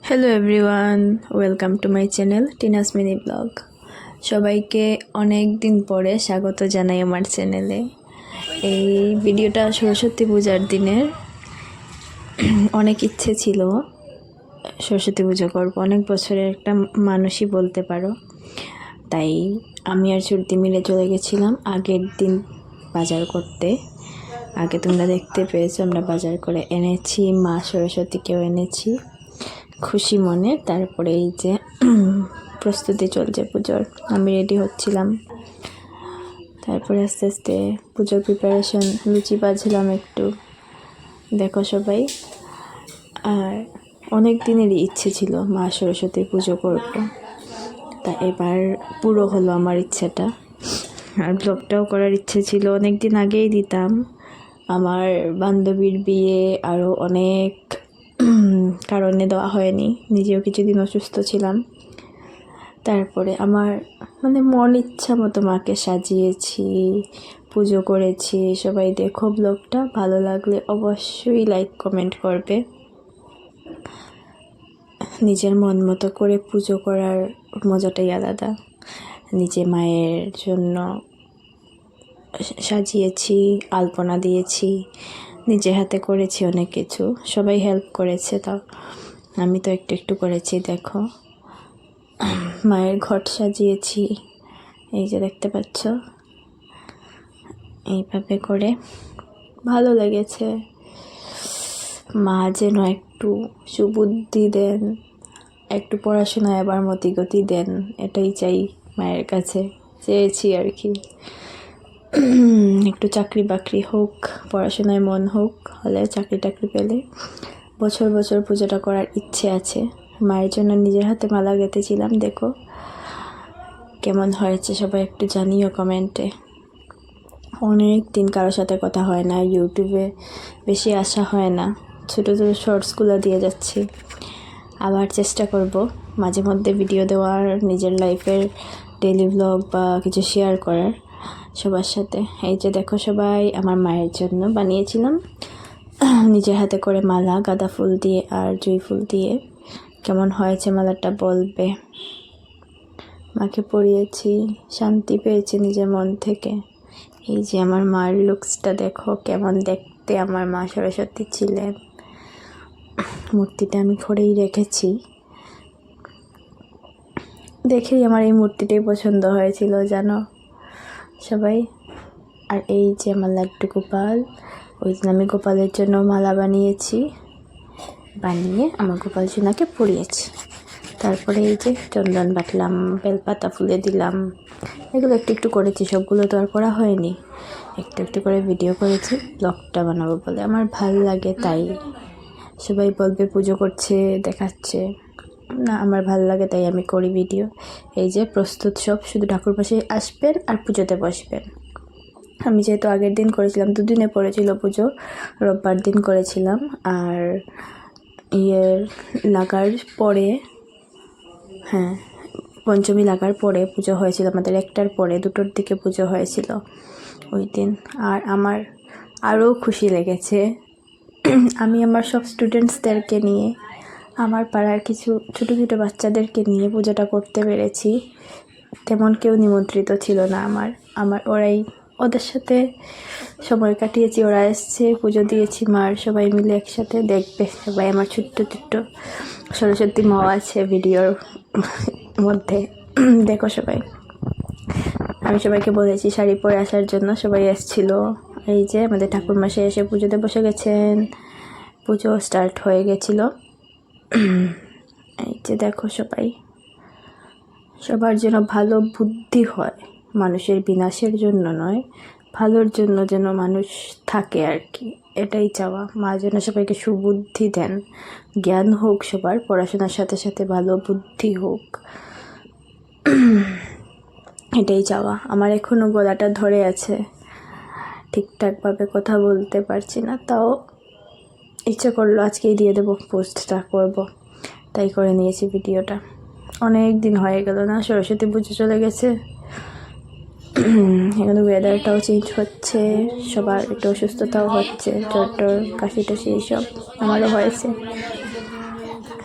Hello everyone, welcome to my channel Tina's mini blog. সবাইকে অনেক দিন পরে স্বাগত জানাই আমার চ্যানেলে। এই ভিডিওটা সরস্বতী পূজার দিনের। অনেক ইচ্ছে ছিল সরস্বতী পুজো করবো, অনেক বছরের একটা মানুষই বলতে পারো। তাই আমি আর ছুটি মিলে চলে গেছিলাম আগের দিন বাজার করতে। আগে তোমরা দেখতে পেয়েছো আমরা বাজার করে এনেছি, মা সরস্বতীকেও এনেছি খুশি মনে। তারপরে এই যে প্রস্তুতি চলছে পুজোর, আমি রেডি হচ্ছিলাম। তারপরে আস্তে আস্তে পুজোর প্রিপারেশন, লুচি বাজলাম একটু, দেখো সবাই। আর অনেক দিনেরই ইচ্ছে ছিল মা সরস্বতীর পুজো করব, তা এবার পুরো হলো আমার ইচ্ছেটা। আর ব্লগটাও করার ইচ্ছে ছিল, অনেক দিন আগেই দিতাম। আমার বান্ধবীর বিয়ে আরও অনেক কারণে দেওয়া হয়নি, নিজেও কিছুদিন অসুস্থ ছিলাম। তারপরে আমার মন ইচ্ছা মতো মাকে সাজিয়েছি, পুজো করেছি। সবাই দেখো ব্লগটা, ভালো লাগলে অবশ্যই লাইক কমেন্ট করবে। নিজের মন মতো করে পুজো করার মজাটাই আলাদা। নিজে মায়ের জন্য সাজিয়েছি, আলপনা দিয়েছি, নিজে হাতে করেছি অনেক কিছু, সবাই হেল্প করেছে, তাও আমি তো একটু একটু করেছি। দেখো মায়ের ঘট সাজিয়েছি, এই যে দেখতে পাচ্ছ, এইভাবে করে ভালো লেগেছে। মা যেন একটু সুবুদ্ধি দেন, একটু পড়াশোনায় আবার মতিগতি দেন, এটাই চাই মায়ের কাছে, চেয়েছি আর কি। একটু চাকরি বাকরি হোক, পড়াশোনায় মন হোক, হলে চাকরি টাকরি পেলে বছর বছর পুজোটা করার ইচ্ছে আছে। মায়ের জন্য নিজের হাতে মালা গেঁথেছিলাম, দেখো কেমন হয়েছে সবাই একটু জানিও কমেন্টে। অনেক দিন কারোর সাথে কথা হয় না, ইউটিউবে বেশি আসা হয় না, ছোটো ছোটো শর্টসগুলো দিয়ে যাচ্ছি। আবার চেষ্টা করব মাঝে মধ্যে ভিডিও দেওয়ার, নিজের লাইফের ডেইলি ব্লগ বা কিছু শেয়ার করার সবার সাথে। এই যে দেখো সবাই, আমার মায়ের জন্য বানিয়েছিলাম নিজের হাতে করে মালা, গাঁদা ফুল দিয়ে আর জুঁই ফুল দিয়ে। কেমন হয়েছে মালাটা বলবে। মাকে পরিয়েছি, শান্তি পেয়েছি নিজের মন থেকে। এই যে আমার মার লুকসটা দেখো কেমন দেখতে আমার মা সরস্বতী ছিলেন। মূর্তিটা আমি ঘরেই রেখেছি, দেখেই আমার এই মূর্তিটাই পছন্দ হয়েছিল জানো সবাই। আর এই যে আমার লাড্ডু গোপাল, ওই দিন আমি গোপালের জন্য মালা বানিয়েছি, বানিয়ে আমার গোপাল সোনাকে পরিয়েছি। তারপরে এই যে চন্দন বাটলাম, বেলপাতা ফুলে দিলাম, এগুলো একটু একটু করেছি, সবগুলো তো আর করা হয়নি, একটু একটু করে ভিডিও করেছি ব্লগটা বানাবো বলে। আমার ভাল লাগে তাই। সবাই বলবে পুজো করছে দেখাচ্ছে, না আমার ভাল লাগে তাই আমি করি ভিডিও। এই যে প্রস্তুত সব, শুধু ঠাকুর পাশে আসবেন আর পুজোতে বসবেন। আমি যেহেতু আগের দিন করেছিলাম, দুদিনে পড়েছিল পুজো, রোববার দিন করেছিলাম, আর লাগার পরে, হ্যাঁ পঞ্চমী লাগার পরে পুজো হয়েছিল আমাদের, 1টার পরে 2টোর দিকে পুজো হয়েছিল ওই দিন। আর আমার আরও খুশি লেগেছে, আমি আমার সব স্টুডেন্টসদেরকে নিয়ে, আমার পাড়ার কিছু ছোটো ছোটো বাচ্চাদেরকে নিয়ে পুজোটা করতে পেরেছি। তেমন কেউ নিমন্ত্রিত ছিল না আমার ওরাই, ওদের সাথে সময় কাটিয়েছি, ওরা এসছে, পুজো দিয়েছি মার, সবাই মিলে একসাথে। দেখবে সবাই আমার ছোট্ট ছোট্ট সরস্বতী মাও আছে ভিডিওর মধ্যে, দেখো সবাই। আমি সবাইকে বলেছি শাড়ি পরে আসার জন্য, সবাই এসছিল। এই যে আমাদের ঠাকুরমশাই এসে পুজোতে বসে গেছেন, পুজো স্টার্ট হয়ে গেছিল। এই যে দেখো সবাই, সবার যেন ভালো বুদ্ধি হয়, মানুষের বিনাশের জন্য নয়, ভালোর জন্য যেন মানুষ থাকে আর কি, এটাই চাওয়া। মা যেন সবাইকে সুবুদ্ধি দেন, জ্ঞান হোক সবার, পড়াশোনার সাথে সাথে ভালো বুদ্ধি হোক, এটাই চাওয়া। আমার এখনও গলাটা ধরে আছে, ঠিকঠাকভাবে কথা বলতে পারছি না, তাও ইচ্ছে করলো আজকেই দিয়ে দেবো, পোস্টটা করব, তাই করে নিয়েছি ভিডিওটা। অনেক দিন হয়ে গেল না, সরস্বতী পুজো চলে গেছে। এখানে ওয়েদারটাও চেঞ্জ হচ্ছে, সবার একটু অসুস্থতাও হচ্ছে, জ্বর টর কাশি টাশি এইসব আমারও হয়েছে।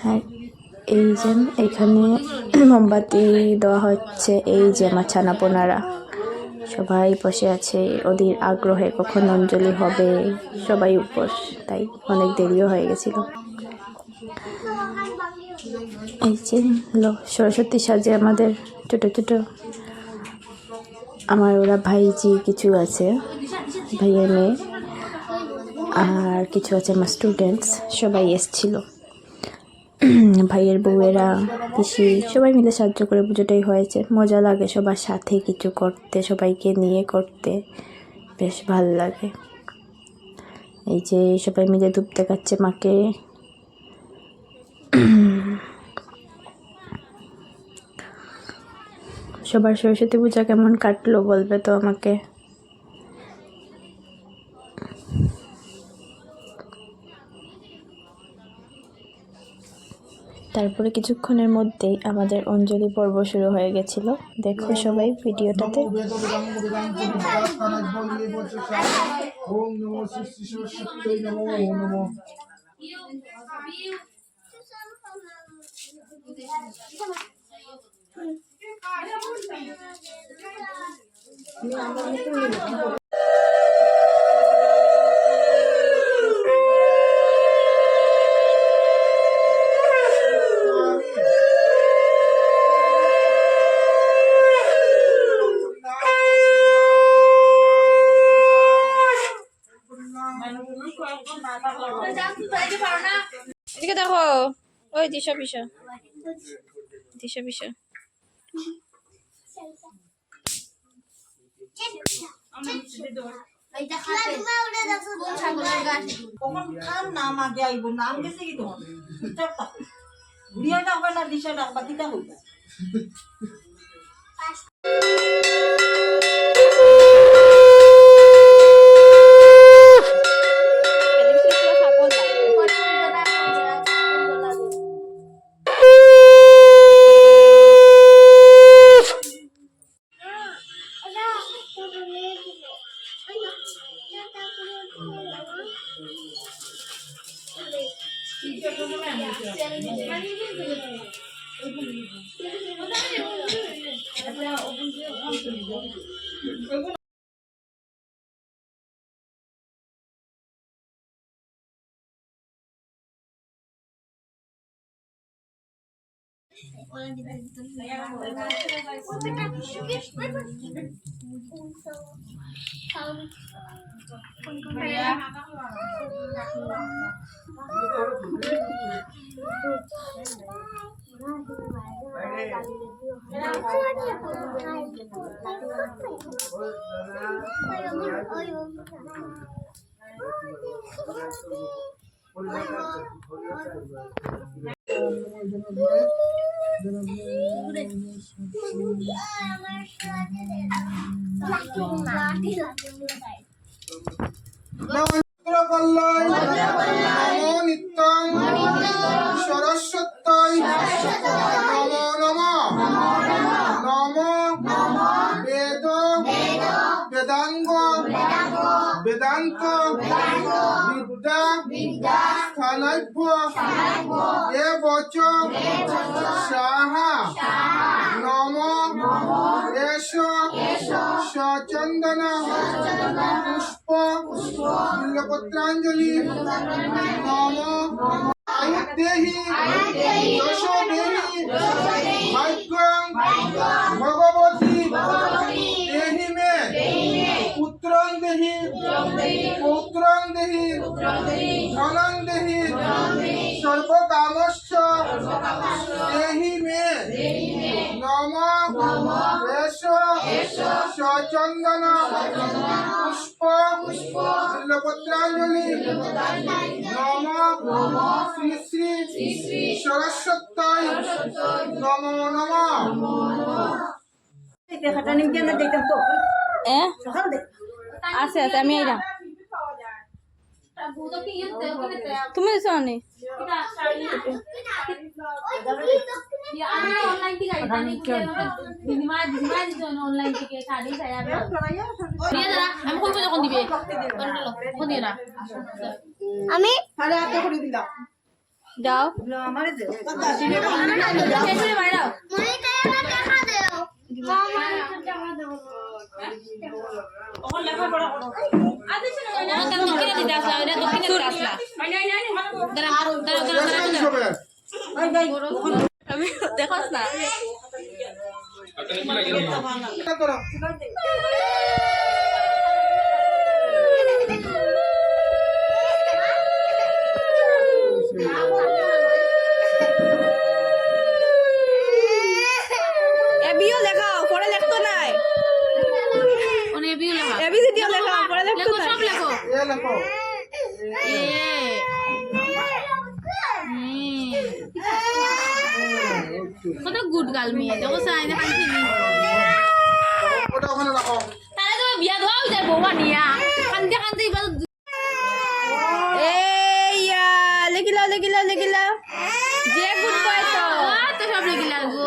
হ্যাঁ এই যে এখানে মোমবাতি দেওয়া হচ্ছে। এই যে আমার ছানাপোনারা সবাই বসে আছে ওদের আগ্রহে কখন অঞ্জলি হবে, সবাই উপোস, তাই অনেক দেরিও হয়ে গেছিল। এই যে সরস্বতী সাজে আমাদের ছোট ছোট আমার ওরা ভাইজি কিছু আছে, ভাইয়ের মেয়ে আর কিছু আছে আমার স্টুডেন্টস, সবাই এসছিল। ভাইয়ের বউয়েরা, পিসি সবাই মিলে সাহায্য করে পুজোটাই হয়েছে। মজা লাগে সবার সাথে কিছু করতে, সবাইকে নিয়ে করতে বেশ ভালো লাগে। এই যে সবাই মিলে ধূপ দেখাচ্ছে মাকে। সবার সরস্বতী পূজা কেমন কাটলো বলবে তো আমাকে। তারপরে কিছুক্ষণের মধ্যেই আমাদের অঞ্জলি পর্ব শুরু হয়ে গেছিল। দেখো সবাই ভিডিওটাতে। এদিকে দেখো, ওই দিশা পিসা দিশা পিসা সরস্বতী নমো নমো নমো বেদ বেদাঙ্গ বেদান্ত বিদ্যা স্থানভ্য এ বচ সাহা নমো এষ সচন্দন পুষ্প বিল্বপত্রাঞ্জলি নমো আয়ুদেহি যশো দেহি ভাগ্যং ভগবতী দেহি মে পুত্রং দেহি পৌত্রং দেহি ধনং দেহি সর্বকামস্য দেহি মে নমঃ এষ সচন্দন পুষ্প বিল্বপত্রাঞ্জলি নমঃ শ্রী শ্রী সরস্বতী নমো নমঃ। আছে আছে, আমি আইলাম। তুমি দিছো নি? আমি যাও আমি দেখাস না এবিও লেখাও পরে লিখতো নাই এবি দিও লেখাও পরে লিখতো না এ লেখো কত গুড গার্ল মেয়ে দেখো সাই না কান্তি ওটা ওখানে রাখো তারে তো বিয়া দেওয়া হই যায় বউবা নিয়া কান্তি কান্তি এবার এইয়া লেখিলাও যে গুড বয় তো তো সব লেগে লাগবো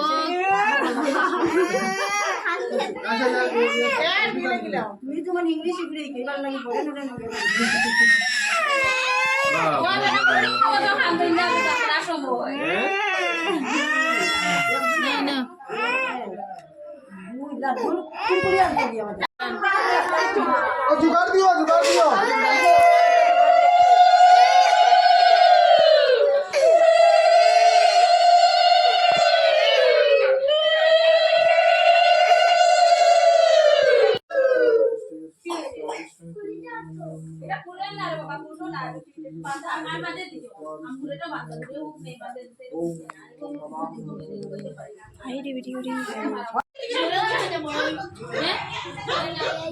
ও জোগাড় দিও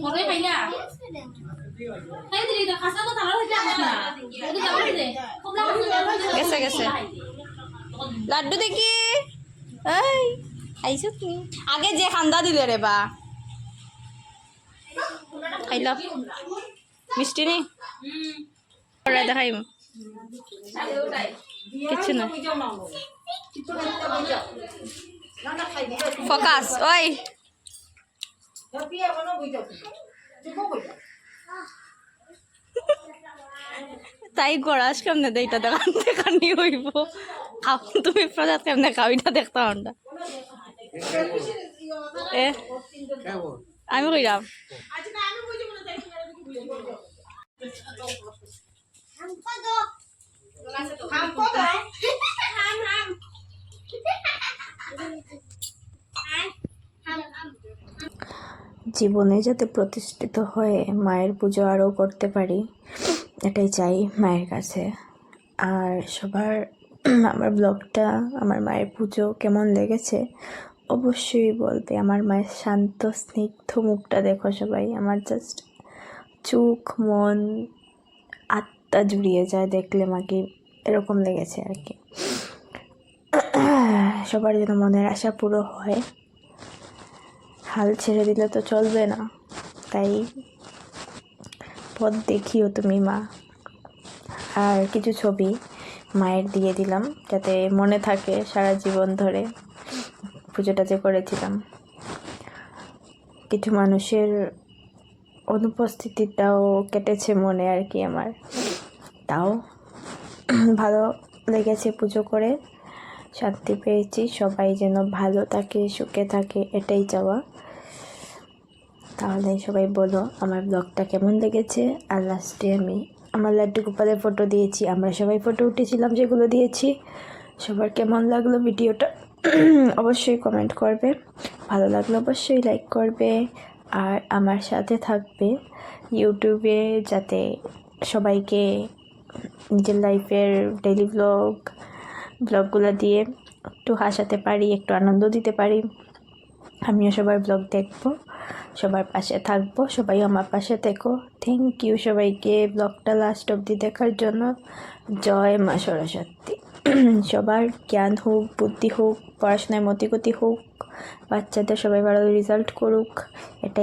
মরে খাইলা খাই দিলি তো খাসা তো তারা হইলা না ওদি যাবে দে কমলা গেছে লাড্ডু দেখি এই আইছো তুমি আগে যে খান্দা দিলে রে বা খাইলা মিষ্টি নেই ওরা দেখাই কিছু না ফোকাস ওই তাই গড়াস কেমনে দেইটা দেখান দেখানি হইব খাও তুমি প্রজাত কেমনে খাও এটা দেখতে হন্ডা এ আমি কইরাম জীবনে যাতে প্রতিষ্ঠিত হয়ে মায়ের পুজো আরও করতে পারি এটাই চাই মায়ের কাছে। আর সবার আমার ব্লগটা আমার মায়ের পুজো কেমন লেগেছে অবশ্যই বলবে। আমার মায়ের শান্ত স্নিগ্ধ মুখটা দেখো সবাই, আমার জাস্ট চোখ মন আত্মা জুড়িয়ে যায় দেখলে মাকে, এরকম লেগেছে আর কি। সবার যেন মনের আশা পুরো হয়, হাল ছেড়ে দিলে তো চলবে না, তাই পথ দেখিও তুমি মা। আর কিছু ছবি মায়ের দিয়ে দিলাম যাতে মনে থাকে সারা জীবন ধরে পুজোটা যে করেছিলাম। কিছু মানুষের অনুপস্থিতিটাও কেটেছে মনে আর কি আমার, তাও ভালো লেগেছে পুজো করে, শান্তি পেয়েছি। সবাই যেন ভালো থাকে সুখে থাকে এটাই চাওয়া। তাহলে সবাই বলো আমার ব্লগটা কেমন লেগেছে। আর লাস্টে আমি আমার লাড্ডু গোপালের ফটো দিয়েছি, আমরা সবাই ফটো উঠেছিলাম যেগুলো দিয়েছি। সবার কেমন লাগলো ভিডিওটা অবশ্যই কমেন্ট করবে, ভালো লাগলো অবশ্যই লাইক করবে। আর আমার সাথে থাকবে ইউটিউবে, যাতে সবাইকে নিজের লাইফের ডেইলি ব্লগগুলো দিয়ে একটু হাসাতে পারি, একটু আনন্দ দিতে পারি। আমিও সবার ব্লগ দেখবো, সবার পাশে থাকবো, সবাই আমার পাশে থেকো। থ্যাংক ইউ সবাইকে ব্লগটা লাস্ট অবধি দেখার জন্য। জয় মা সরস্বতী। সবার জ্ঞান হোক, বুদ্ধি হোক, পড়াশোনায় মতিগতি হোক, বাচ্চাদের সবাই ভালো রেজাল্ট করুক, এটাই